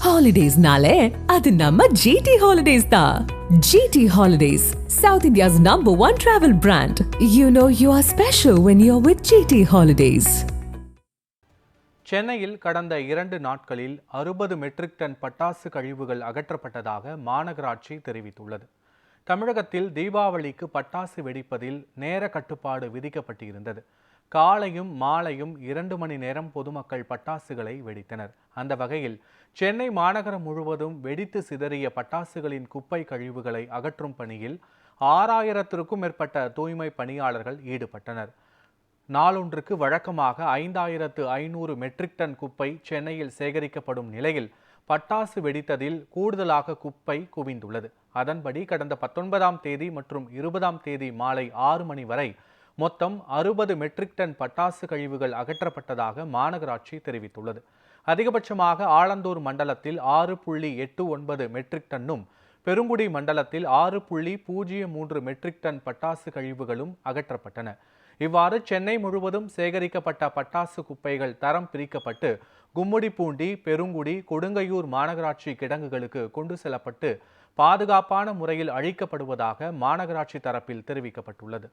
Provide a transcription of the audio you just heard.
Holidays-nale, adu namma GT Holidays da. GT Holidays, South India's #1 travel brand. You know you are special when you're with GT Holidays. சென்னையில் கடந்த 2 நாட்களில் 60 matric ton பட்டாசு கழிவுகள் அகற்றப்பட்டதாக மாநகராட்சி தெரிவித்துள்ளது. தமிழகத்தில் தீபாவளிக்கு பட்டாசு வெடிப்பதில் நேர கட்டுப்பாடு விதிக்கப்பட்டிருந்தது. காலையும் மாலையும் 2 மணி நேரம் பொதுமக்கள் பட்டாசுகளை வெடித்தனர். அந்த வகையில் சென்னை மாநகரம் முழுவதும் வெடித்து சிதறிய பட்டாசுகளின் குப்பை கழிவுகளை அகற்றும் பணியில் 6000க்கும் மேற்பட்ட தூய்மை பணியாளர்கள் ஈடுபட்டனர். நாளொன்றுக்கு வழக்கமாக 5500 மெட்ரிக் டன் குப்பை சென்னையில் சேகரிக்கப்படும் நிலையில் பட்டாசு வெடித்ததில் கூடுதலாக குப்பை குவிந்துள்ளது. அதன்படி கடந்த 19ஆம் தேதி மற்றும் 20ஆம் தேதி மாலை 6 மணி வரை மொத்தம் 60 மெட்ரிக் டன் பட்டாசு கழிவுகள் அகற்றப்பட்டதாக மாநகராட்சி தெரிவித்துள்ளது. அதிகபட்சமாக ஆலந்தூர் மண்டலத்தில் 6.89 மெட்ரிக் டன்னும், பெருங்குடி மண்டலத்தில் 6.03 மெட்ரிக் டன் பட்டாசு கழிவுகளும் அகற்றப்பட்டன. இவ்வாறு சென்னை முழுவதும் சேகரிக்கப்பட்ட பட்டாசு குப்பைகள் தரம் பிரிக்கப்பட்டு கும்மிடிப்பூண்டி, பெருங்குடி, கொடுங்கையூர் மாநகராட்சி கிடங்குகளுக்கு கொண்டு செல்லப்பட்டு பாதுகாப்பான முறையில் அழிக்கப்படுவதாக மாநகராட்சி தரப்பில் தெரிவிக்கப்பட்டுள்ளது.